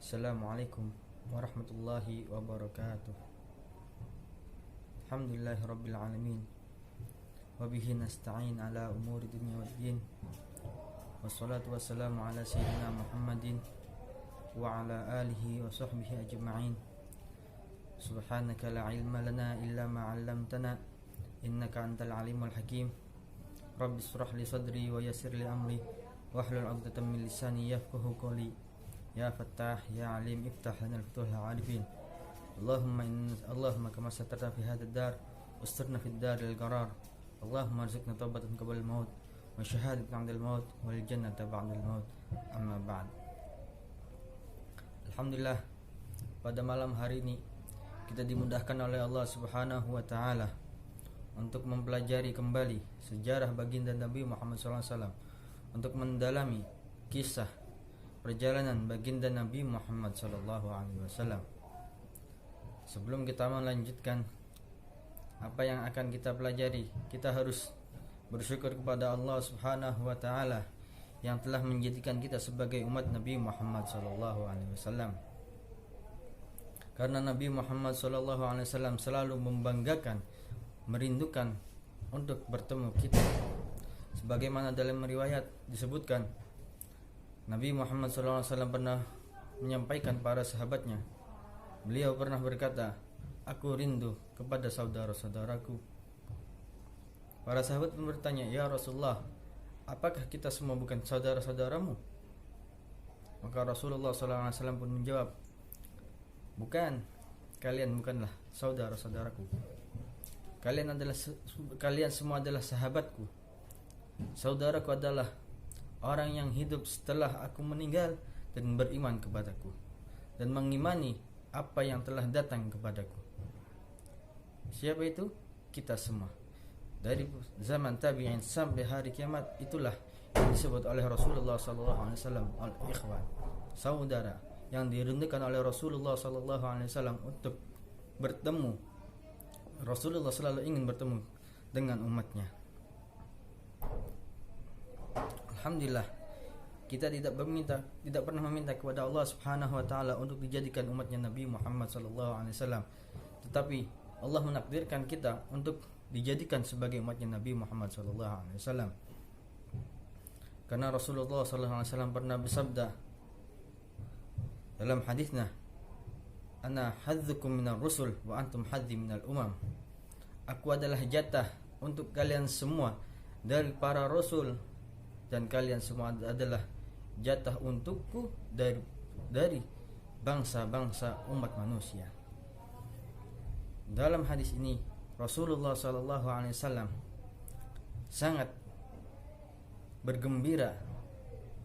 Assalamualaikum warahmatullahi wabarakatuh. Alhamdulillahi rabbil alamin. Wabihi nasta'in ala umuri dunya waddin. Wassalatu wassalamu ala sayyidina Muhammadin wa ala alihi wa sahbihi ajma'in. Subhanaka la ilma lana illa ma 'allamtana innaka antal alimul hakim. Rabbi ishrah li sadri wa yassir li amri wahlul 'uqdatam min lisani yafqahu qawli. Ya Fattah, Ya Alim, iftah lana al-futuha arifin. Allahumma kama satarna fi hadha ad-dar usturna fi ad-dar al-qarar. Allahumma arzuqna taubatan qabla al-maut wa syahadatan 'inda al-maut wal jannata ba'da al-maut. Amma ba'd. Alhamdulillah, pada malam hari ini kita dimudahkan oleh Allah Subhanahu wa taala untuk mempelajari kembali sejarah baginda Nabi Muhammad SAW, untuk mendalami kisah perjalanan baginda Nabi Muhammad SAW. Sebelum kita melanjutkan apa yang akan kita pelajari, kita harus bersyukur kepada Allah Subhanahu wa taala yang telah menjadikan kita sebagai umat Nabi Muhammad SAW. Karena Nabi Muhammad SAW selalu membanggakan, merindukan untuk bertemu kita. Sebagaimana dalam riwayat disebutkan, Nabi Muhammad SAW pernah menyampaikan para sahabatnya. Beliau pernah berkata, "Aku rindu kepada saudara-saudaraku." Para sahabat pun bertanya, "Ya Rasulullah, apakah kita semua bukan saudara-saudaramu?" Maka Rasulullah SAW pun menjawab, "Bukan, kalian bukanlah saudara-saudaraku. Kalian semua adalah sahabatku. Saudaraku adalah orang yang hidup setelah aku meninggal dan beriman kepadaku dan mengimani apa yang telah datang kepadaku." Siapa itu? Kita semua. Dari zaman tabi'in sampai hari kiamat, itulah yang disebut oleh Rasulullah SAW al-ikhwan, saudara yang dirindukan oleh Rasulullah SAW untuk bertemu. Rasulullah selalu ingin bertemu dengan umatnya. Alhamdulillah, kita tidak pernah meminta kepada Allah Subhanahu wa taala untuk dijadikan umatnya Nabi Muhammad SAW, tetapi Allah menakdirkan kita untuk dijadikan sebagai umatnya Nabi Muhammad SAW. Karena Rasulullah SAW pernah bersabda dalam hadisnya, "Ana hadzukum minar rusul wa antum hadzi minal umam." Aku adalah jatah untuk kalian semua dari para rasul, dan kalian semua adalah jatah untukku dari bangsa-bangsa umat manusia. Dalam hadis ini Rasulullah SAW sangat bergembira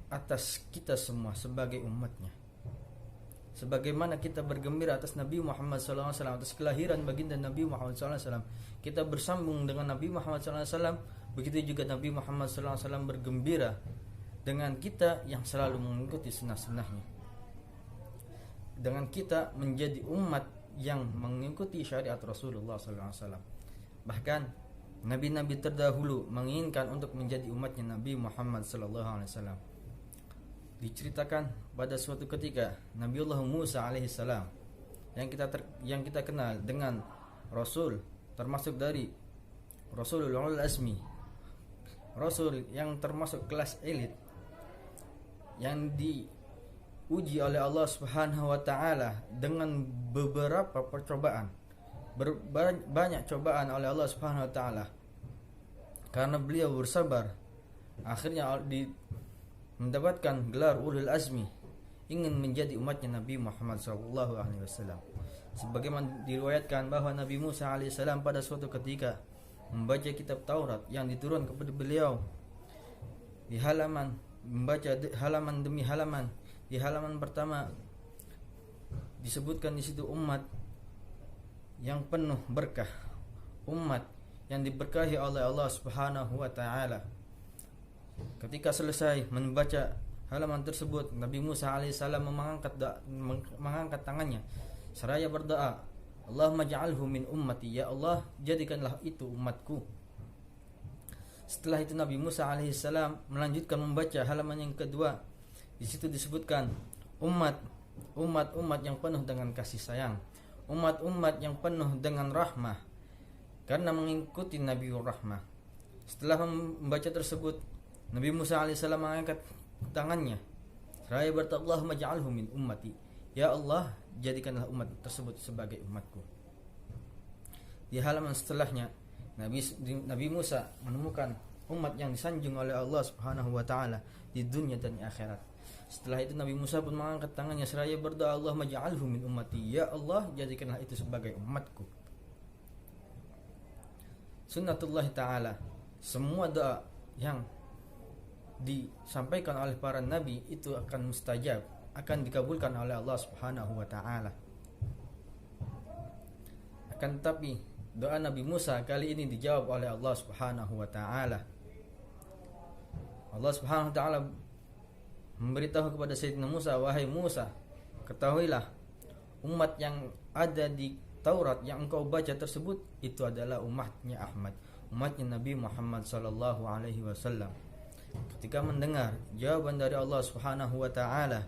atas kita semua sebagai umatnya. Sebagaimana kita bergembira atas Nabi Muhammad SAW, atas kelahiran baginda Nabi Muhammad SAW, kita bersambung dengan Nabi Muhammad SAW. Begitu juga Nabi Muhammad SAW bergembira dengan kita yang selalu mengikuti sunnah-sunnahnya, dengan kita menjadi umat yang mengikuti syariat Rasulullah SAW. Bahkan nabi-nabi terdahulu menginginkan untuk menjadi umatnya Nabi Muhammad SAW. Diceritakan pada suatu ketika Nabiullah Musa alaihissalam yang kita kenal dengan Rasul, termasuk dari Rasulul Ulul Azmi, Rasul yang termasuk kelas elit, yang diuji oleh Allah Subhanahu wa taala dengan beberapa percobaan, banyak cobaan oleh Allah Subhanahu wa taala. Karena beliau bersabar, akhirnya mendapatkan gelar Ulul Azmi, ingin menjadi umatnya Nabi Muhammad SAW. Sebagaimana diriwayatkan bahwa Nabi Musa alaihissalam pada suatu ketika membaca kitab Taurat yang diturun kepada beliau, membaca halaman demi halaman. Di halaman pertama disebutkan di situ umat yang penuh berkah, umat yang diberkahi oleh Allah Subhanahu wa taala. Ketika selesai membaca halaman tersebut, Nabi Musa alaihissalam mengangkat tangannya seraya berdoa, "Allahumma ja'alhu min ummati." Ya Allah, jadikanlah itu umatku. Setelah itu Nabi Musa alaihissalam melanjutkan membaca halaman yang kedua. Di situ disebutkan umat umat-umat yang penuh dengan kasih sayang, umat-umat yang penuh dengan rahmah, karena mengikuti Nabiur Rahmah. Setelah membaca tersebut, Nabi Musa alaihissalam mengangkat tangannya, seraya berkata, Allahumma ja'alhu min ummati. Ya Allah, jadikanlah umat tersebut sebagai umatku. Di halaman setelahnya, Nabi Musa menemukan umat yang disanjung oleh Allah Subhanahu wa taala di dunia dan di akhirat. Setelah itu Nabi Musa pun mengangkat tangannya seraya berdoa, Allahumma ja'alhu min ummati. Ya Allah, jadikanlah itu sebagai umatku. Sunnatullah ta'ala, semua doa yang disampaikan oleh para nabi itu akan mustajab, akan dikabulkan oleh Allah Subhanahu wa taala. Akan tetapi doa Nabi Musa kali ini dijawab oleh Allah Subhanahu wa taala. Allah Subhanahu wa taala memberitahu kepada Sayyidina Musa, wahai Musa, ketahuilah umat yang ada di Taurat yang engkau baca tersebut itu adalah umatnya Ahmad, umatnya Nabi Muhammad sallallahu alaihi wasallam. Ketika mendengar jawaban dari Allah Subhanahu wa taala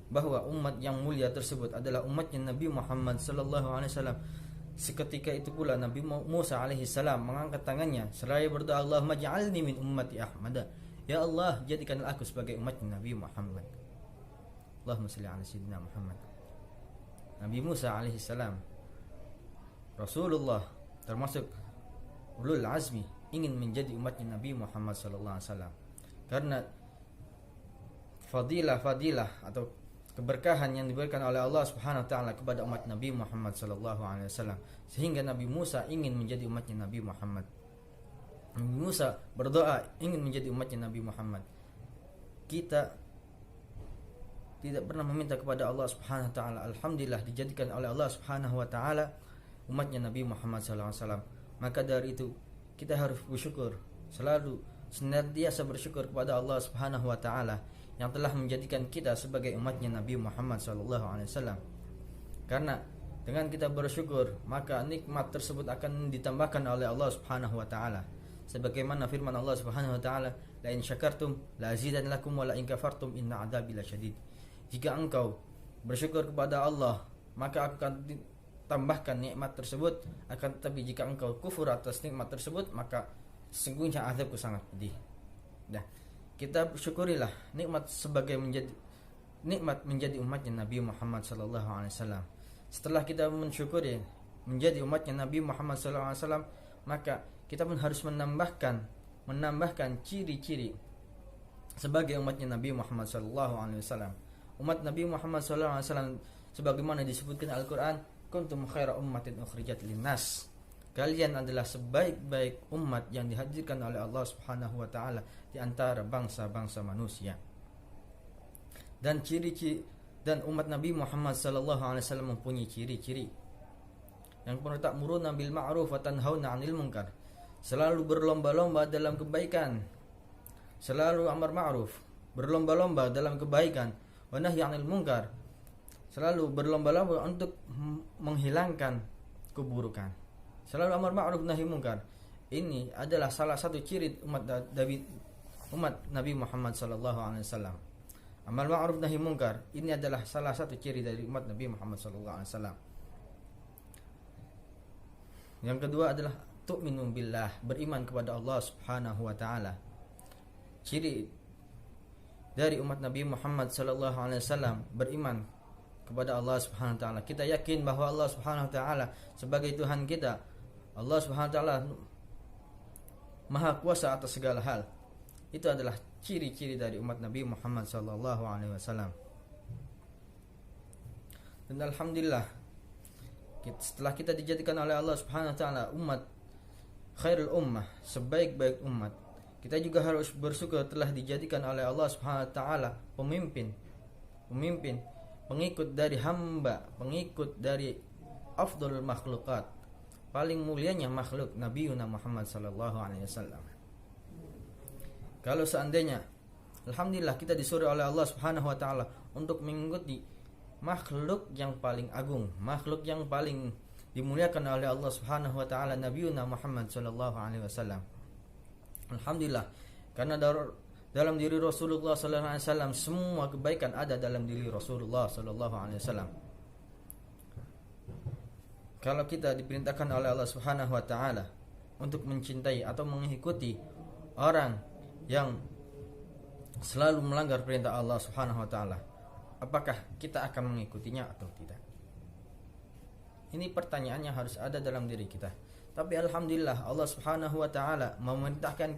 bahwa umat yang mulia tersebut adalah umatnya Nabi Muhammad sallallahu alaihi wasallam, seketika itu pula Nabi Musa alaihi salam mengangkat tangannya seraya berdoa, Allahumma ja'alni min ummati Ahmad. Ya Allah, jadikanlah aku sebagai umatnya Nabi Muhammad. Allahumma shalli ala sayyidina Muhammad. Nabi Musa alaihi salam, Rasulullah termasuk ulul azmi, ingin menjadi umatnya Nabi Muhammad sallallahu alaihi wasallam. Karena fadilah atau keberkahan yang diberikan oleh Allah Subhanahu wa taala kepada umat Nabi Muhammad sallallahu alaihi wasallam, sehingga Nabi Musa ingin menjadi umatnya Nabi Muhammad. Nabi Musa berdoa ingin menjadi umatnya Nabi Muhammad. Kita tidak pernah meminta kepada Allah Subhanahu wa taala, alhamdulillah dijadikan oleh Allah Subhanahu wa taala umatnya Nabi Muhammad sallallahu alaihi wasallam. Maka dari itu kita harus bersyukur, selalu senantiasa bersyukur kepada Allah Subhanahu wa taala yang telah menjadikan kita sebagai umatnya Nabi Muhammad sallallahu alaihi wasallam. Karena dengan kita bersyukur, maka nikmat tersebut akan ditambahkan oleh Allah Subhanahu wa taala. Sebagaimana firman Allah Subhanahu wa taala, la in syakartum la azidannakum wa la in kafartum inna adzabi lasyadid. Jika engkau bersyukur kepada Allah, maka aku akan tambahkan nikmat tersebut. Akan tetapi jika engkau kufur atas nikmat tersebut, maka sesungguhnya azabku sangat pedih. Nah, kita bersyukurilah nikmat sebagai nikmat menjadi umatnya Nabi Muhammad sallallahu alaihi wasallam. Setelah kita mensyukuri menjadi umatnya Nabi Muhammad sallallahu alaihi wasallam, maka kita pun harus menambahkan ciri-ciri sebagai umatnya Nabi Muhammad sallallahu alaihi wasallam. Umat Nabi Muhammad sallallahu alaihi wasallam sebagaimana disebutkan Al-Qur'an, kuntum khaira ummatin ukhrijat linnas. Kalian adalah sebaik-baik umat yang dihadirkan oleh Allah Subhanahu wa taala di antara bangsa-bangsa manusia. Dan ciri-ciri dan umat Nabi Muhammad sallallahu alaihi wasallam mempunyai ciri-ciri. Yang pertama, ta'muruna bil ma'ruf wa tanhauna 'anil munkar. Selalu berlomba-lomba dalam kebaikan. Selalu amar ma'ruf, berlomba-lomba dalam kebaikan. Wa nahyi 'anil munkar. Selalu berlomba-lomba untuk menghilangkan keburukan. Selalu amar ma'ruf nahi munkar. Ini adalah salah satu ciri umat Nabi Muhammad sallallahu alaihi wasallam. Amar ma'ruf nahi munkar ini adalah salah satu ciri dari umat Nabi Muhammad sallallahu alaihi wasallam. Yang kedua adalah tu'minu billah, beriman kepada Allah Subhanahu wa taala. Ciri dari umat Nabi Muhammad sallallahu alaihi wasallam beriman kepada Allah Subhanahu wa taala. Kita yakin bahwa Allah Subhanahu wa taala sebagai Tuhan kita. Allah Subhanahu wa taala Maha kuasa atas segala hal. Itu adalah ciri-ciri dari umat Nabi Muhammad sallallahu alaihi wasallam. Dan alhamdulillah, setelah kita dijadikan oleh Allah Subhanahu wa taala umat khairul ummah, sebaik-baik umat, kita juga harus bersyukur telah dijadikan oleh Allah Subhanahu wa taala pemimpin, pengikut dari hamba, pengikut dari afdalul makhlukat, paling mulianya makhluk, Nabi Muhammad sallallahu alaihi wasallam. Kalau seandainya alhamdulillah kita disuruh oleh Allah Subhanahu wa taala untuk mengikuti makhluk yang paling agung, makhluk yang paling dimuliakan oleh Allah Subhanahu wa taala, Nabi Muhammad sallallahu alaihi wasallam. Alhamdulillah, karena dalam diri Rasulullah sallallahu alaihi wasallam, semua kebaikan ada dalam diri Rasulullah sallallahu alaihi wasallam. Kalau kita diperintahkan oleh Allah Subhanahu wa taala untuk mencintai atau mengikuti orang yang selalu melanggar perintah Allah Subhanahu wa taala, apakah kita akan mengikutinya atau tidak? Ini pertanyaannya harus ada dalam diri kita. Tapi alhamdulillah Allah Subhanahu wa taala memerintahkan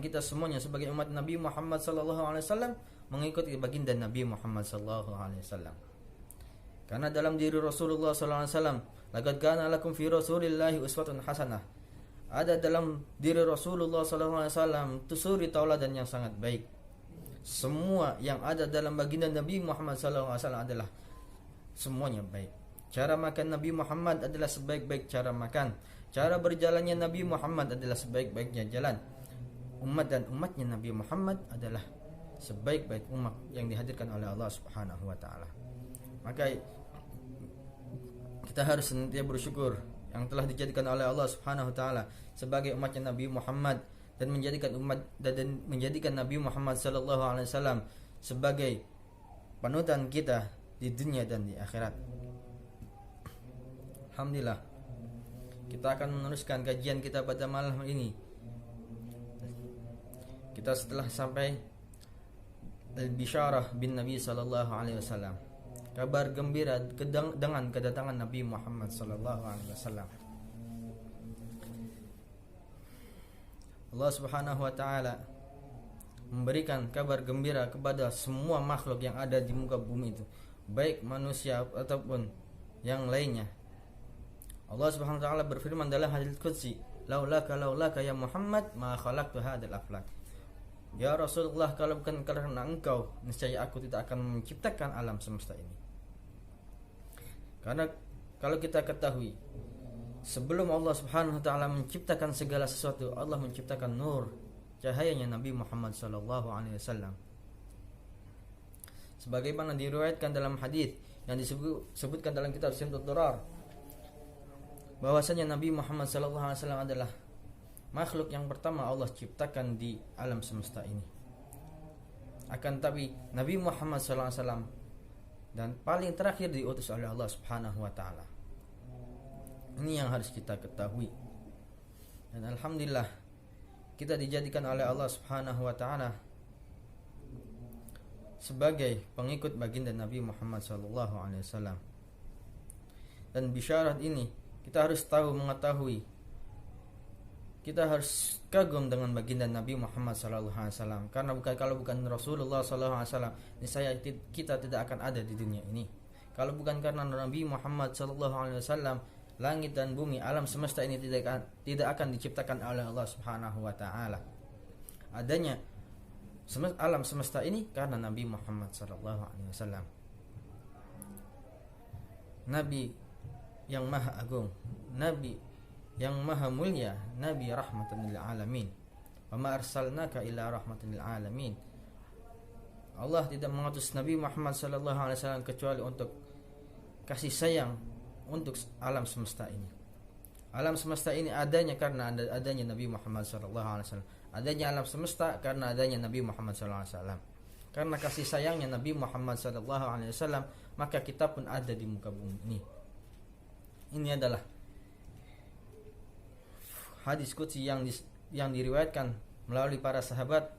kita semuanya sebagai umat Nabi Muhammad sallallahu alaihi wasallam mengikuti baginda Nabi Muhammad sallallahu alaihi wasallam. Karena dalam diri Rasulullah sallallahu alaihi wasallam, laqad kana lakum fi Rasulillahi uswatun hasanah. Ada dalam diri Rasulullah sallallahu alaihi wasallam suri tauladan yang sangat baik. Semua yang ada dalam baginda Nabi Muhammad sallallahu alaihi wasallam adalah semuanya baik. Cara makan Nabi Muhammad adalah sebaik-baik cara makan. Cara berjalannya Nabi Muhammad adalah sebaik-baiknya jalan. Umat dan umatnya Nabi Muhammad adalah sebaik-baik umat yang dihadirkan oleh Allah Subhanahu wa taala. Maka kita harus senantiasa bersyukur yang telah dijadikan oleh Allah Subhanahu wa taala sebagai umatnya Nabi Muhammad dan menjadikan Nabi Muhammad sallallahu alaihi wasallam sebagai panutan kita di dunia dan di akhirat. Alhamdulillah, kita akan meneruskan kajian kita pada malam ini. Kita setelah sampai al-bisyarah bin Nabi sallallahu alaihi wasallam, kabar gembira dengan kedatangan Nabi Muhammad sallallahu alaihi wasallam. Allah Subhanahu wa taala memberikan kabar gembira kepada semua makhluk yang ada di muka bumi itu, baik manusia ataupun yang lainnya. Allah Subhanahu wa taala berfirman dalam hadits qudsi, laulaka ya Muhammad ma khalaqtu hadzal aflak. Ya Rasulullah, kalau bukan karena engkau, niscaya aku tidak akan menciptakan alam semesta ini. Karena kalau kita ketahui, sebelum Allah Subhanahu wa taala menciptakan segala sesuatu, Allah menciptakan nur, cahayanya Nabi Muhammad sallallahu alaihi wasallam. Sebagaimana diriwayatkan dalam hadis yang disebutkan dalam kitab Simtud Durar, bahwasanya Nabi Muhammad sallallahu alaihi wasallam adalah makhluk yang pertama Allah ciptakan di alam semesta ini. Akan tapi Nabi Muhammad sallallahu alaihi wasallam dan paling terakhir diutus oleh Allah Subhanahu wa taala. Ini yang harus kita ketahui. Dan alhamdulillah kita dijadikan oleh Allah Subhanahu wa taala sebagai pengikut baginda Nabi Muhammad sallallahu alaihi wasallam. Dan bisyarat ini kita harus mengetahui, kita harus kagum dengan baginda Nabi Muhammad sallallahu alaihi wasallam. Karena kalau bukan Rasulullah sallallahu alaihi wasallam, niscaya kita tidak akan ada di dunia ini. Kalau bukan karena Nabi Muhammad sallallahu alaihi wasallam, langit dan bumi, alam semesta ini tidak akan diciptakan oleh Allah Subhanahu wa taala. Adanya alam semesta ini karena Nabi Muhammad sallallahu alaihi wasallam. Nabi yang maha agung, Nabi yang maha mulia, Nabi rahmatan lil alamin. Wa ma arsalnaka illa rahmatan lil alamin. Allah tidak mengutus Nabi Muhammad sallallahu alaihi wasallam kecuali untuk kasih sayang untuk alam semesta ini. Alam semesta ini adanya karena adanya Nabi Muhammad sallallahu alaihi wasallam. Adanya alam semesta karena adanya Nabi Muhammad sallallahu alaihi wasallam. Karena kasih sayangnya Nabi Muhammad sallallahu alaihi wasallam, maka kita pun ada di muka bumi ini. Ini adalah hadis qudsi yang diriwayatkan melalui para sahabat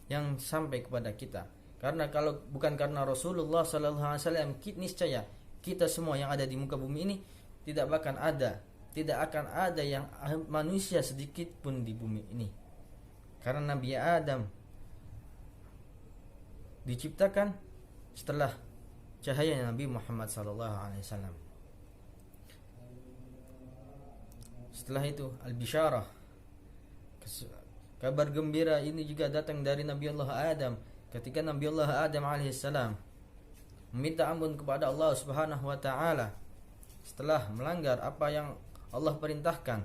yang sampai kepada kita. Karena kalau bukan karena Rasulullah sallallahu alaihi wasallam, niscaya kita semua yang ada di muka bumi ini tidak akan ada yang manusia sedikit pun di bumi ini. Karena Nabi Adam diciptakan setelah cahaya Nabi Muhammad sallallahu alaihi wasallam. Setelah itu al-bisyarah, kabar gembira ini juga datang dari Nabi Allah Adam ketika Nabi Allah Adam alaihissalam meminta ampun kepada Allah Subhanahu wa taala setelah melanggar apa yang Allah perintahkan.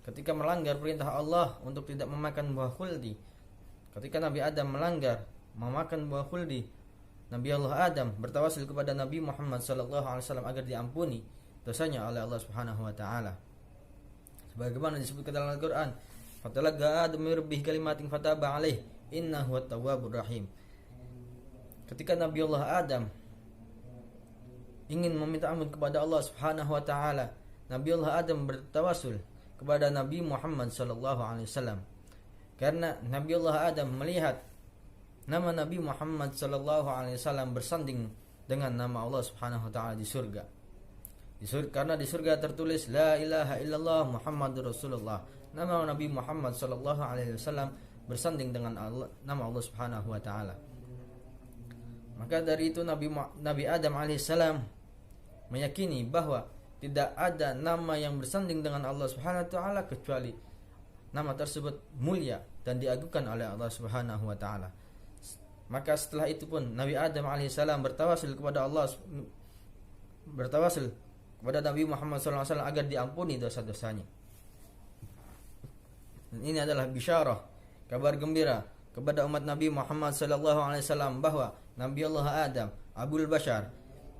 Ketika melanggar perintah Allah untuk tidak memakan buah khuldi, ketika Nabi Adam melanggar memakan buah khuldi, Nabi Allah Adam bertawasul kepada Nabi Muhammad sallallahu alaihi wasallam agar diampuni dosanya oleh Allah Subhanahu wa taala. Sebagaimana disebutkan dalam Al-Qur'an, Fatalaqa Adam min rabbih kalimatin fataba alaih innahu at-tawwabur rahim. Ketika Nabi Allah Adam ingin meminta ampun kepada Allah Subhanahu wa taala, Nabi Allah Adam bertawasul kepada Nabi Muhammad sallallahu alaihi wasallam. Karena Nabi Allah Adam melihat nama Nabi Muhammad sallallahu alaihi wasallam bersanding dengan nama Allah Subhanahu wa taala di surga. Karena di surga tertulis la ilaha illallah Muhammadur Rasulullah. Nama Nabi Muhammad sallallahu alaihi wasallam bersanding dengan nama Allah Subhanahu wa taala. Maka dari itu Nabi Adam alaihissalam meyakini bahwa tidak ada nama yang bersanding dengan Allah Subhanahu wa taala kecuali nama tersebut mulia dan diagungkan oleh Allah Subhanahu wa taala. Maka setelah itu pun Nabi Adam alaihissalam bertawasul kepada Nabi Muhammad SAW agar diampuni dosa-dosanya. Dan ini adalah bisyarah, kabar gembira kepada umat Nabi Muhammad SAW bahwa Nabi Allah Adam, Abul Bashar,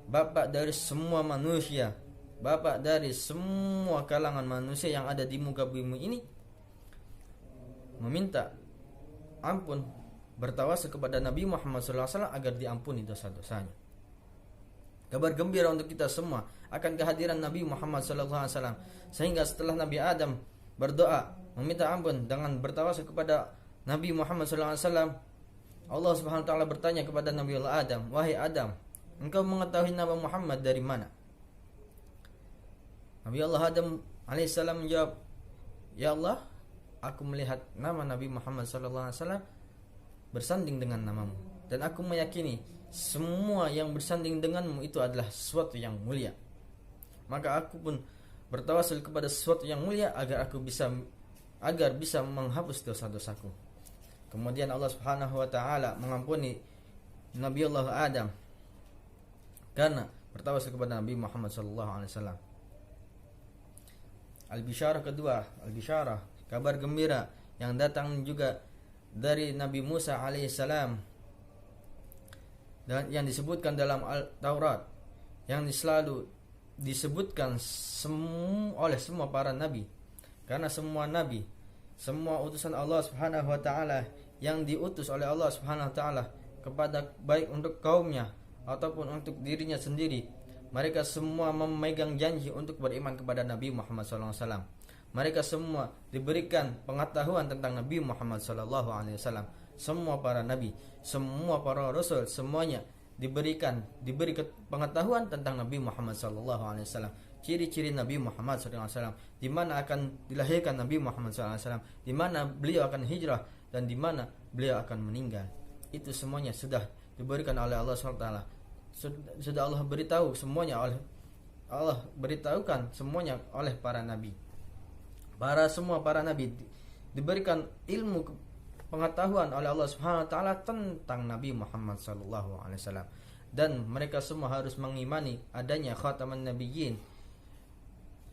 bapak dari semua manusia, bapak dari semua kalangan manusia yang ada di muka bumi ini, meminta ampun, bertawasul kepada Nabi Muhammad SAW agar diampuni dosa-dosanya. Kabar gembira untuk kita semua akan kehadiran Nabi Muhammad SAW. Sehingga setelah Nabi Adam berdoa meminta ampun dengan bertawasul kepada Nabi Muhammad SAW, Allah Subhanahu wa taala bertanya kepada Nabi Allah Adam, "Wahai Adam, engkau mengetahui nama Muhammad dari mana?" Nabi Allah Adam alaihissalam menjawab, "Ya Allah, aku melihat nama Nabi Muhammad SAW bersanding dengan namamu, dan aku meyakini semua yang bersanding denganmu itu adalah sesuatu yang mulia. Maka aku pun bertawasul kepada sesuatu yang mulia agar bisa menghapus dosa-dosaku." Kemudian Allah Subhanahu wa taala mengampuni Nabi Allah Adam karena bertawasul kepada Nabi Muhammad sallallahu alaihi wasallam. Al-bisyarah kedua, kabar gembira yang datang juga dari Nabi Musa alaihissalam dan yang disebutkan dalam Taurat, yang selalu disebutkan oleh semua para nabi. Karena semua nabi, semua utusan Allah Subhanahu wa taala yang diutus oleh Allah Subhanahu wa taala kepada baik untuk kaumnya ataupun untuk dirinya sendiri, mereka semua memegang janji untuk beriman kepada Nabi Muhammad SAW. Mereka semua diberikan pengetahuan tentang Nabi Muhammad SAW. Semua para nabi, semua para rasul, semuanya diberi pengetahuan tentang Nabi Muhammad SAW. Ciri-ciri Nabi Muhammad SAW, di mana akan dilahirkan Nabi Muhammad SAW, di mana beliau akan hijrah, dan di mana beliau akan meninggal. Itu semuanya sudah diberikan oleh Allah SWT. Sudah Allah beritahu semuanya Allah beritahukan semuanya oleh para nabi. Semua para nabi diberikan ilmu pengetahuan oleh Allah Subhanahu wa taala tentang Nabi Muhammad sallallahu alaihi wasallam, dan mereka semua harus mengimani adanya khataman nabiyyin,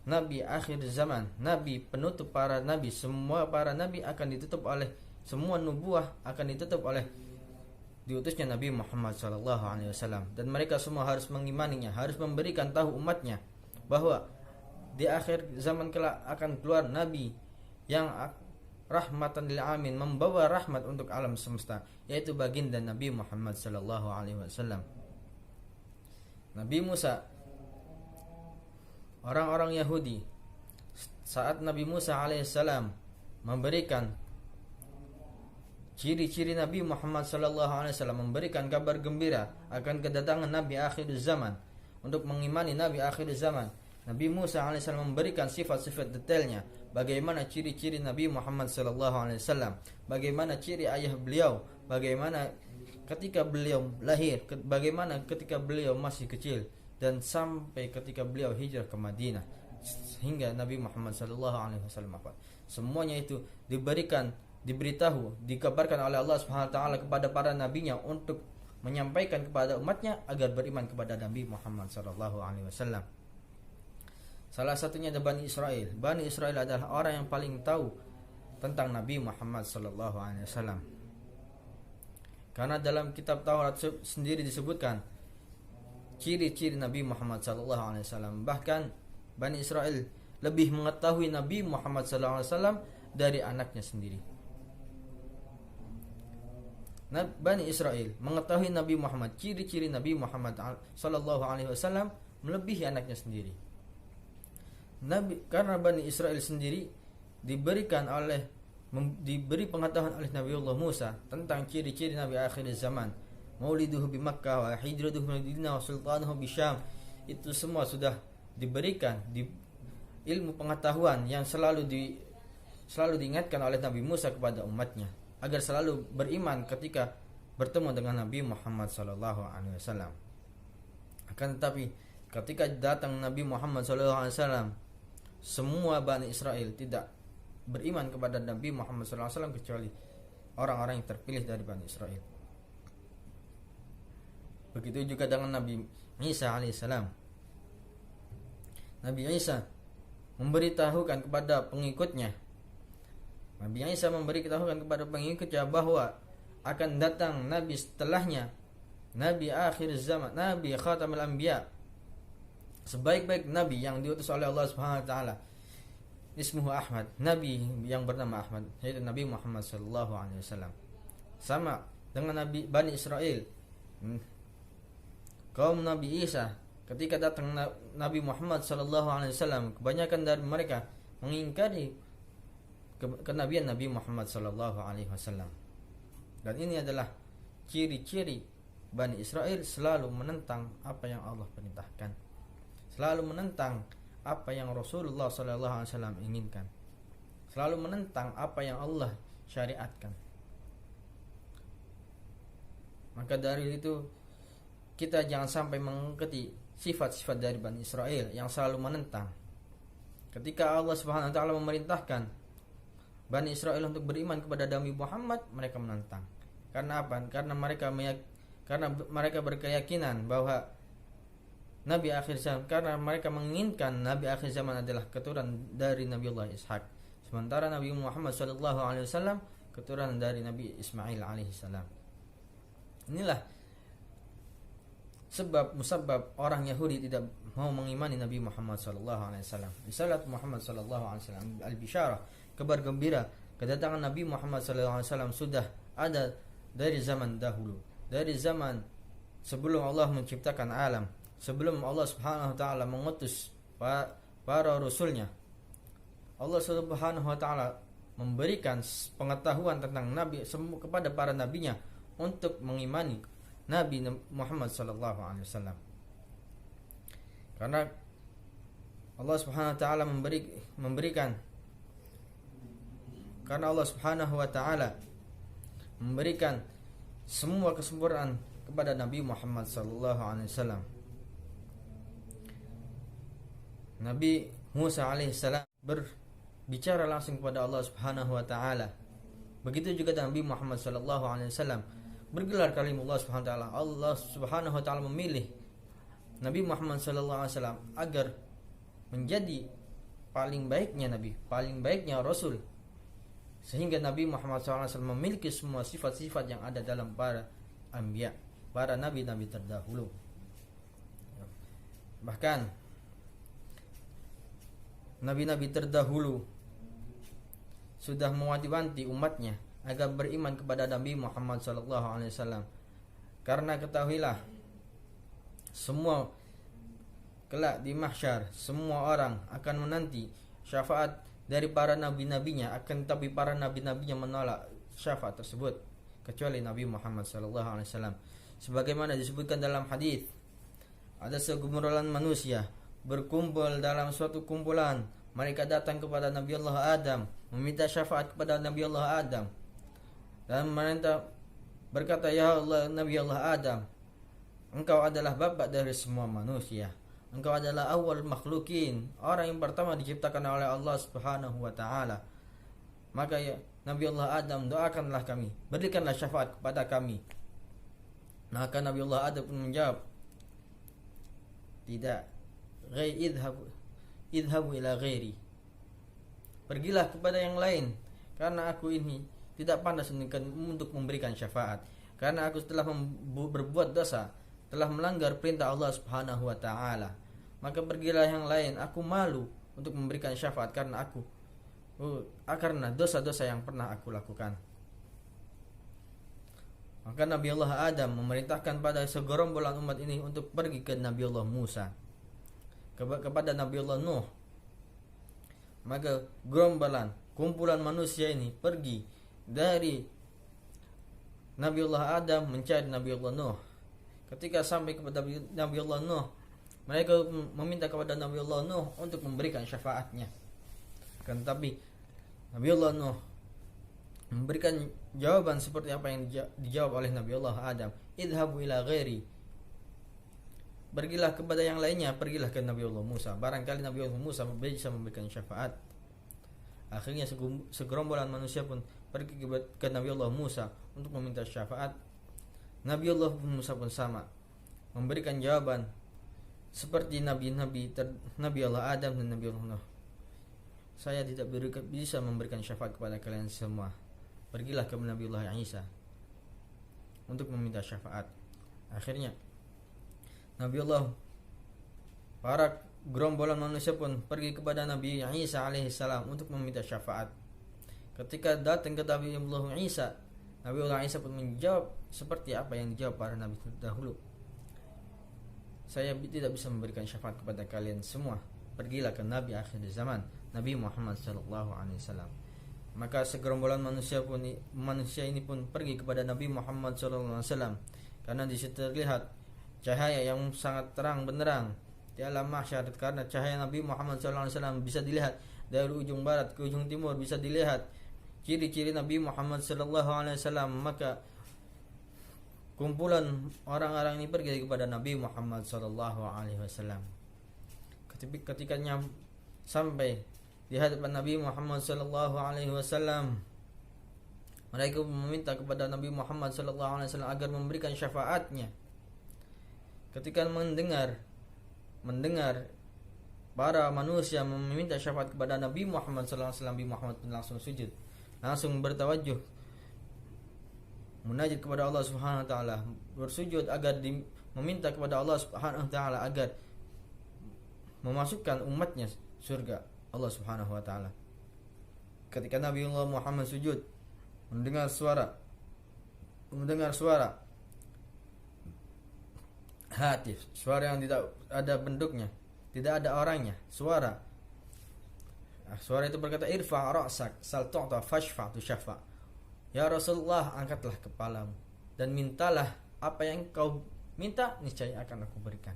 nabi akhir zaman, nabi penutup para nabi. Semua para nabi akan ditutup oleh, semua nubuah akan ditutup oleh diutusnya Nabi Muhammad sallallahu alaihi wasallam, dan mereka semua harus mengimaninya, harus memberikan tahu umatnya bahwa di akhir zaman kelak akan keluar nabi yang rahmatan lil alamin, membawa rahmat untuk alam semesta, yaitu baginda Nabi Muhammad sallallahu alaihi wasallam. Nabi Musa, orang-orang Yahudi saat Nabi Musa alaihissalam memberikan ciri-ciri Nabi Muhammad sallallahu alaihi wasallam, memberikan kabar gembira akan kedatangan Nabi akhir zaman, untuk mengimani Nabi akhir zaman, Nabi Musa alaihissalam memberikan sifat-sifat detailnya, bagaimana ciri-ciri Nabi Muhammad sallallahu alaihi wasallam, bagaimana ciri ayah beliau, bagaimana ketika beliau lahir, bagaimana ketika beliau masih kecil, dan sampai ketika beliau hijrah ke Madinah hingga Nabi Muhammad sallallahu alaihi wasallam wafat. Semuanya itu diberitahu, dikabarkan oleh Allah Subhanahu wa taala kepada para nabinya untuk menyampaikan kepada umatnya agar beriman kepada Nabi Muhammad sallallahu alaihi wasallam. Salah satunya adalah Bani Israel. Bani Israel adalah orang yang paling tahu tentang Nabi Muhammad sallallahu alaihi wasallam. Karena dalam kitab Taurat sendiri disebutkan ciri-ciri Nabi Muhammad sallallahu alaihi wasallam. Bahkan Bani Israel lebih mengetahui Nabi Muhammad sallallahu alaihi wasallam dari anaknya sendiri. Bani Israel mengetahui Nabi Muhammad, ciri-ciri Nabi Muhammad sallallahu alaihi wasallam melebihi anaknya sendiri. Karena Bani Israel sendiri diberi pengetahuan oleh Nabiullah Musa tentang ciri-ciri Nabi akhir zaman, mauliduhu bi Makkah wa hijratuhu Madinah wa sultanuhu bi Syam. Itu semua sudah diberikan di ilmu pengetahuan yang selalu diingatkan oleh Nabi Musa kepada umatnya agar selalu beriman ketika bertemu dengan Nabi Muhammad sallallahu alaihi wasallam. Akan tetapi ketika datang Nabi Muhammad sallallahu alaihi wasallam, semua Bani Israel tidak beriman kepada Nabi Muhammad sallallahu alaihi wasallam kecuali orang-orang yang terpilih dari Bani Israel. Begitu juga dengan Nabi Isa alaihissalam. Nabi Isa memberitahukan kepada pengikutnya, bahwa akan datang Nabi setelahnya, Nabi akhir zaman, Nabi khatamul anbiya, sebaik-baik Nabi yang diutus oleh Allah Subhanahu wa taala. Ismuhu Ahmad, Nabi yang bernama Ahmad, yaitu Nabi Muhammad sallallahu alaihi wasallam. Sama dengan Nabi Bani Israel, kaum Nabi Isa, ketika datang Nabi Muhammad sallallahu alaihi wasallam, kebanyakan dari mereka mengingkari kenabian Nabi Muhammad sallallahu alaihi wasallam. Dan ini adalah ciri-ciri Bani Israel selalu menentang apa yang Allah perintahkan, selalu menentang apa yang Rasulullah sallallahu alaihi wasallam inginkan, selalu menentang apa yang Allah syariatkan. Maka dari itu kita jangan sampai mengikuti sifat-sifat dari Bani Israel yang selalu menentang. Ketika Allah Subhanahu wa taala memerintahkan Bani Israel untuk beriman kepada Nabi Muhammad, mereka menentang. Karena apa? Karena mereka berkeyakinan bahwa Nabi akhir zaman, karena mereka menginginkan Nabi akhir zaman adalah keturunan dari Nabiullah Ishak. Sementara Nabi Muhammad sallallahu alaihi wasallam keturunan dari Nabi Ismail alaihi salam. Inilah musabab orang Yahudi tidak mau mengimani Nabi Muhammad sallallahu alaihi wasallam. Risalah Muhammad sallallahu alaihi wasallam, al-bisyarah, kabar gembira, kedatangan Nabi Muhammad sallallahu alaihi wasallam sudah ada dari zaman dahulu, dari zaman sebelum Allah menciptakan alam, sebelum Allah Subhanahu wa taala mengutus para rasulnya. Allah Subhanahu wa taala memberikan pengetahuan tentang nabi kepada para nabinya untuk mengimani Nabi Muhammad sallallahu alaihi wasallam. Karena Allah Subhanahu wa taala memberikan semua kesempurnaan kepada Nabi Muhammad sallallahu alaihi wasallam. Nabi Musa alaihissalam berbicara langsung kepada Allah Subhanahu wa taala. Begitu juga Nabi Muhammad sallallahu alaihi wasallam bergelar kalimullah Subhanahu wa taala. Allah Subhanahu wa taala memilih Nabi Muhammad sallallahu alaihi wasallam agar menjadi paling baiknya nabi, paling baiknya rasul, sehingga Nabi Muhammad SAW memiliki semua sifat-sifat yang ada dalam para anbiya, para nabi-nabi terdahulu. Bahkan nabi-nabi terdahulu sudah mewanti-wanti umatnya agar beriman kepada Nabi Muhammad SAW. Karena ketahuilah, semua kelak di mahsyar, semua orang akan menanti syafaat dari para nabi-nabinya, akan tapi para nabi-nabinya menolak syafaat tersebut kecuali Nabi Muhammad SAW. Sebagaimana disebutkan dalam hadis, ada segerombolan manusia berkumpul dalam suatu kumpulan. Mereka datang kepada Nabi Allah Adam, meminta syafaat kepada Nabi Allah Adam, dan mereka berkata, ya Allah, Nabi Allah Adam, engkau adalah bapa dari semua manusia, engkau adalah awal makhlukin, orang yang pertama diciptakan oleh Allah Subhanahu wa taala. Maka ya Nabi Allah Adam, doakanlah kami, berikanlah syafaat kepada kami. Maka Nabi Allah Adam pun menjawab, tidak, idhabu ila ghairi, pergilah kepada yang lain, karena aku ini tidak pantas untuk memberikan syafaat, karena aku telah berbuat dosa, telah melanggar perintah Allah Subhanahu wa taala. Maka pergilah yang lain, aku malu untuk memberikan syafaat karena aku karena dosa-dosa yang pernah aku lakukan. Maka Nabi Allah Adam memerintahkan pada segerombolan umat ini untuk pergi ke Nabi Allah Musa, kepada Nabi Allah Nuh. Maka gerombolan kumpulan manusia ini pergi dari Nabi Allah Adam mencari Nabi Allah Nuh. Ketika sampai kepada Nabi Allah Nuh, mereka meminta kepada Nabi Allah Nuh untuk memberikan syafaatnya. Kan tapi Nabi Allah Nuh memberikan jawaban seperti apa yang dijawab oleh Nabi Allah Adam. Idhabu ila ghairi. Pergilah kepada yang lainnya, pergilah ke Nabi Allah Musa. Barangkali Nabi Allah Musa bisa memberikan syafaat. Akhirnya segerombolan manusia pun pergi ke Nabi Allah Musa untuk meminta syafaat. Nabi Allah Musa pun sama, memberikan jawaban seperti nabi-nabi Nabi Allah Adam dan Nabi Allah Nuh. Saya tidak bisa memberikan syafaat kepada kalian semua. Pergilah ke Nabi Allah Isa untuk meminta syafaat. Akhirnya Nabi Allah, para gerombolan manusia pun pergi kepada Nabi Isa alaihissalam untuk meminta syafaat. Ketika datang ke Nabi Allah Isa, Nabi Allah Isa pun menjawab seperti apa yang dijawab para nabi terdahulu. Saya tidak bisa memberikan syafaat kepada kalian semua. Pergilah ke Nabi akhir zaman, Nabi Muhammad sallallahu alaihi wasallam. Maka segerombolan manusia ini pun pergi kepada Nabi Muhammad sallallahu alaihi wasallam, karena di situ terlihat cahaya yang sangat terang benderang di alam mahsyar, karena cahaya Nabi Muhammad sallallahu alaihi wasallam bisa dilihat dari ujung barat ke ujung timur, bisa dilihat ciri-ciri Nabi Muhammad sallallahu alaihi wasallam. Maka kumpulan orang-orang ini pergi kepada Nabi Muhammad sallallahu alaihi wasallam. Ketika sampai di hadapan Nabi Muhammad sallallahu alaihi wasallam, mereka meminta kepada Nabi Muhammad sallallahu alaihi wasallam agar memberikan syafaatnya. Ketika mendengar para manusia meminta syafaat kepada Nabi Muhammad sallallahu alaihi wasallam, Nabi Muhammad pun langsung sujud, langsung bertawajuh munajat kepada Allah Subhanahu wa taala, bersujud agar meminta kepada Allah Subhanahu wa taala agar memasukkan umatnya surga Allah Subhanahu wa taala. Ketika Nabi Allah Muhammad sujud, mendengar suara hatif, suara yang tidak ada bentuknya, tidak ada orangnya, suara itu berkata, irfa' ra'sak sal tu'ta fashfa' tushafa. Ya Rasulullah, angkatlah kepalamu dan mintalah apa yang kau minta, niscaya akan aku berikan.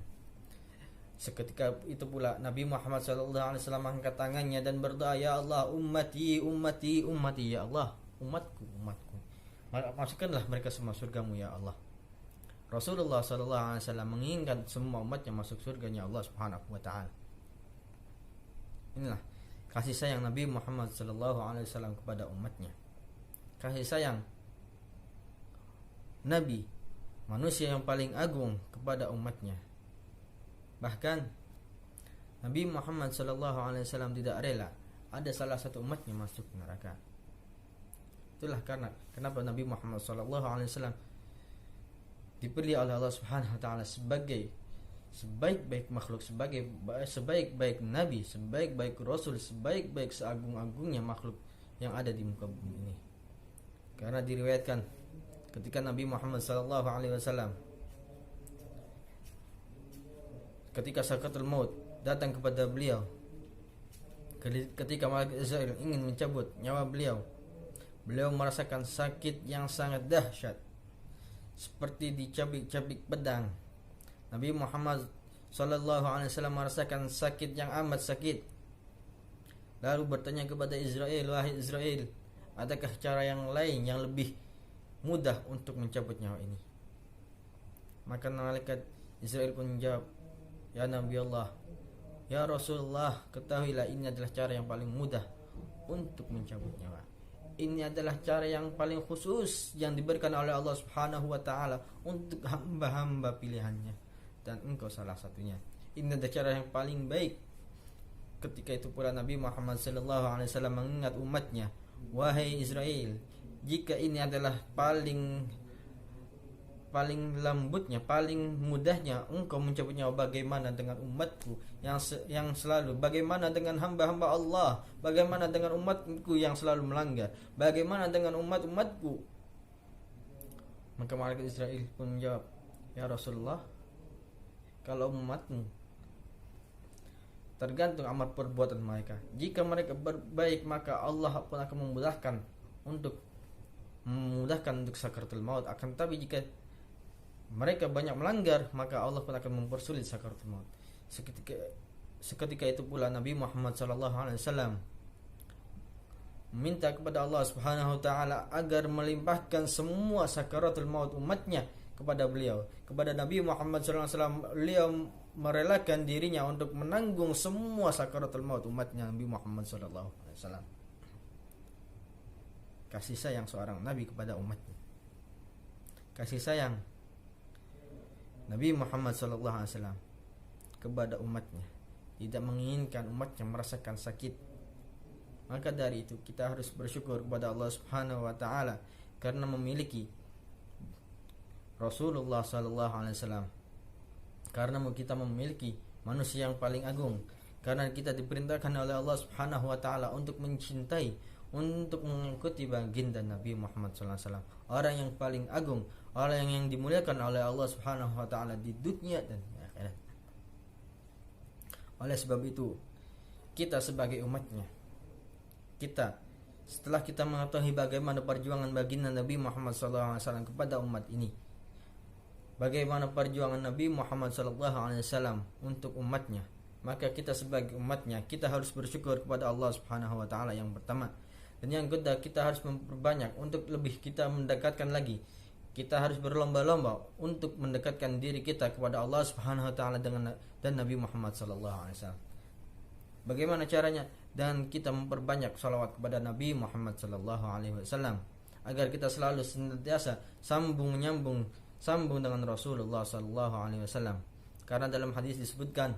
Seketika itu pula Nabi Muhammad sallallahu alaihi wasallam angkat tangannya dan berdoa, ya Allah, ummati, ya Allah, umatku. Masukkanlah mereka semua surgamu ya Allah. Rasulullah sallallahu alaihi wasallam menginginkan semua umatnya masuk surganya Allah Subhanahu wa taala. Inilah kasih sayang Nabi Muhammad sallallahu alaihi wasallam kepada umatnya. Kasih sayang Nabi, manusia yang paling agung kepada umatnya. Bahkan Nabi Muhammad sallallahu alaihi wasallam tidak rela ada salah satu umatnya masuk neraka. Itulah kenapa Nabi Muhammad sallallahu alaihi wasallam dipilih oleh Allah Subhanahu wa taala sebagai sebaik-baik makhluk, sebagai sebaik-baik nabi, sebaik-baik rasul, sebaik-baik seagung-agungnya makhluk yang ada di muka bumi ini. Karena diriwayatkan ketika Nabi Muhammad sallallahu alaihi wasallam ketika sakaratul maut datang kepada beliau, ketika malaikat Israel ingin mencabut nyawa beliau merasakan sakit yang sangat dahsyat seperti dicabik-cabik pedang. Nabi Muhammad sallallahu alaihi wasallam merasakan sakit yang amat sakit, lalu bertanya kepada Israel, wahai Israel, adakah cara yang lain yang lebih mudah untuk mencabut nyawa ini? Maka malaikat Israel pun menjawab, ya Nabi Allah, ya Rasulullah, ketahuilah ini adalah cara yang paling mudah untuk mencabut nyawa. Ini adalah cara yang paling khusus yang diberikan oleh Allah Subhanahu wa taala untuk hamba-hamba pilihannya, dan engkau salah satunya. Ini adalah cara yang paling baik. Ketika itu pula Nabi Muhammad sallallahu alaihi wasallam mengingat umatnya, wahai Israel, jika ini adalah paling paling lembutnya, paling mudahnya engkau mencabut nyawa. Bagaimana dengan umatku yang selalu, bagaimana dengan hamba-hamba Allah, bagaimana dengan umatku yang selalu melanggar, bagaimana dengan umatku. Maka malaikat Israel pun menjawab, ya Rasulullah, kalau umatmu tergantung amal perbuatan mereka. Jika mereka berbaik, maka Allah pun akan memudahkan untuk sakaratul maut. Akan tetapi jika mereka banyak melanggar, maka Allah pun akan mempersulit sakaratul maut. Seketika itu pula Nabi Muhammad SAW meminta kepada Allah Subhanahu wa taala agar melimpahkan semua sakaratul maut umatnya kepada beliau, kepada Nabi Muhammad SAW. Beliau merelakan dirinya untuk menanggung semua sakaratul maut umatnya Nabi Muhammad SAW. Kasih sayang seorang Nabi kepada umatnya, kasih sayang Nabi Muhammad SAW kepada umatnya, tidak menginginkan umatnya merasakan sakit. Maka dari itu kita harus bersyukur kepada Allah Subhanahu wa taala karena memiliki Rasulullah SAW, karena kita memiliki manusia yang paling agung, karena kita diperintahkan oleh Allah Subhanahu wa taala untuk mencintai, untuk mengikuti baginda Nabi Muhammad SAW, orang yang paling agung, orang yang dimuliakan oleh Allah Subhanahu wa taala di dunia dan di akhirat. Oleh sebab itu, kita sebagai umatnya, kita setelah kita mengetahui bagaimana perjuangan baginda Nabi Muhammad SAW kepada umat ini, bagaimana perjuangan Nabi Muhammad SAW untuk umatnya, maka kita sebagai umatnya, kita harus bersyukur kepada Allah Subhanahu wa taala yang pertama. Dan yang kedua, kita harus memperbanyak untuk lebih kita mendekatkan lagi. Kita harus berlomba-lomba untuk mendekatkan diri kita kepada Allah Subhanahu wa taala dan Nabi Muhammad SAW. Bagaimana caranya? Dan kita memperbanyak salawat kepada Nabi Muhammad SAW agar kita selalu senantiasa sambung dengan Rasulullah SAW. Karena dalam hadis disebutkan,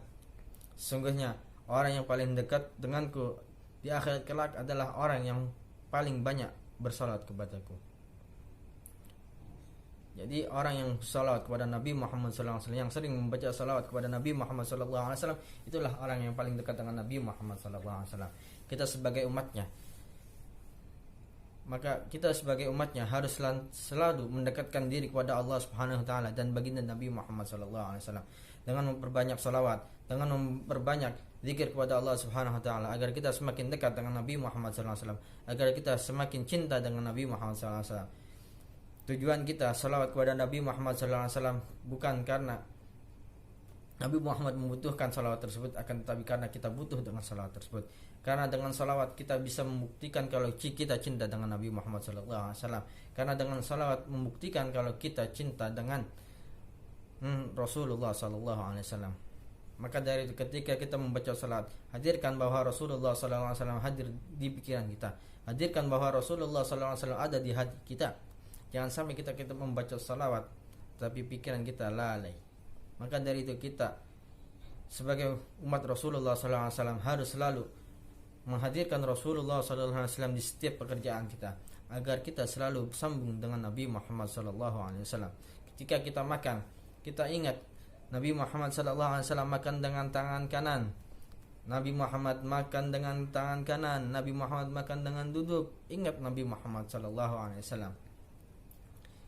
sesungguhnya orang yang paling dekat denganku di akhirat kelak adalah orang yang paling banyak bersalawat kepadaku. Jadi orang yang salawat kepada Nabi Muhammad SAW, yang sering membaca salawat kepada Nabi Muhammad SAW, itulah orang yang paling dekat dengan Nabi Muhammad SAW. Kita sebagai umatnya, maka kita sebagai umatnya harus selalu mendekatkan diri kepada Allah Subhanahu wa taala dan baginda Nabi Muhammad SAW dengan memperbanyak salawat, dengan memperbanyak zikir kepada Allah Subhanahu wa taala agar kita semakin dekat dengan Nabi Muhammad SAW, agar kita semakin cinta dengan Nabi Muhammad SAW. Tujuan kita salawat kepada Nabi Muhammad SAW bukan karena Nabi Muhammad membutuhkan salawat tersebut, akan tetapi karena kita butuh dengan salawat tersebut. Karena dengan salawat kita bisa membuktikan kalau kita cinta dengan Nabi Muhammad SAW. Karena dengan salawat membuktikan kalau kita cinta dengan Rasulullah SAW. Maka dari itu, ketika kita membaca salawat, hadirkan bahwa Rasulullah SAW hadir di pikiran kita, hadirkan bahwa Rasulullah SAW ada di hati kita. Jangan sampai kita membaca salawat tapi pikiran kita lalai. Maka dari itu, kita sebagai umat Rasulullah SAW harus selalu menghadirkan Rasulullah SAW di setiap pekerjaan kita, agar kita selalu sambung dengan Nabi Muhammad SAW. Ketika kita makan, kita ingat Nabi Muhammad SAW makan dengan tangan kanan, Nabi Muhammad makan dengan tangan kanan, Nabi Muhammad makan dengan duduk. Ingat Nabi Muhammad SAW.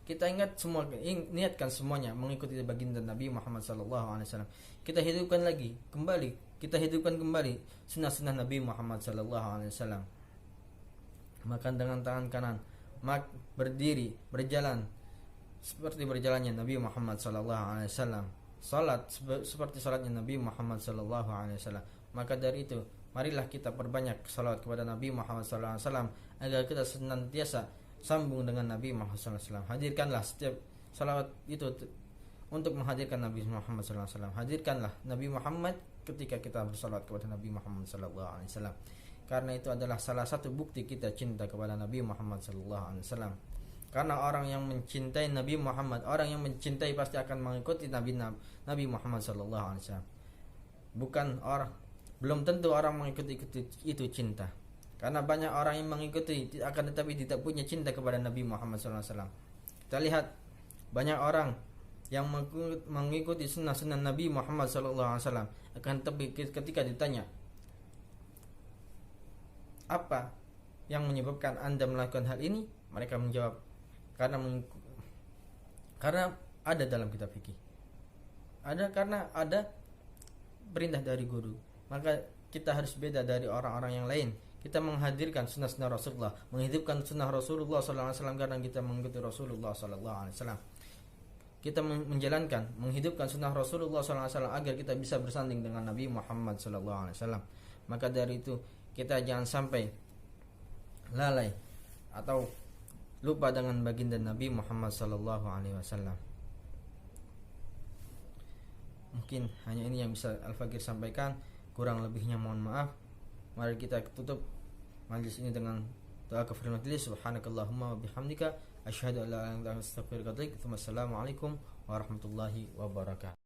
Kita ingat semua, niatkan semuanya mengikuti baginda Nabi Muhammad SAW. Kita hidupkan kembali sunnah-sunnah Nabi Muhammad SAW. Makan dengan tangan kanan, berdiri, berjalan seperti berjalannya Nabi Muhammad SAW. Salat seperti salatnya Nabi Muhammad SAW. Maka dari itu, marilah kita perbanyak salawat kepada Nabi Muhammad SAW agar kita senantiasa sambung dengan Nabi Muhammad SAW. Hadirkanlah setiap salawat itu untuk menghadirkan Nabi Muhammad SAW. Hadirkanlah Nabi Muhammad ketika kita bersalawat kepada Nabi Muhammad SAW. Karena itu adalah salah satu bukti kita cinta kepada Nabi Muhammad SAW. Karena orang yang mencintai Nabi Muhammad, orang yang mencintai pasti akan mengikuti Nabi Muhammad SAW. Belum tentu orang mengikuti itu cinta. Karena banyak orang yang mengikuti akan tetapi tidak punya cinta kepada Nabi Muhammad SAW. Kita lihat Banyak orang yang mengikuti sunnah-sunnah Nabi Muhammad SAW, akan tapi ketika ditanya apa yang menyebabkan Anda melakukan hal ini, mereka menjawab karena ada dalam kitab fikih, karena ada perintah dari guru. Maka kita harus beda dari orang-orang yang lain. Kita menghadirkan sunnah-sunnah Rasulullah, menghidupkan sunnah Rasulullah SAW karena kita mengikuti Rasulullah SAW. Kita menghidupkan sunnah Rasulullah SAW agar kita bisa bersanding dengan Nabi Muhammad SAW. Maka dari itu kita jangan sampai lalai atau lupa dengan baginda Nabi Muhammad SAW. Mungkin hanya ini yang bisa Al-Fakir sampaikan, kurang lebihnya mohon maaf. Mari kita tutup majlis ini dengan doa kafaratul majlis. Subhanakallahumma wa bihamdika asyhadu an la ilaha illa anta astaghfiruka wa atubu ilaik. Wassalamualaikum warahmatullahi wabarakatuh.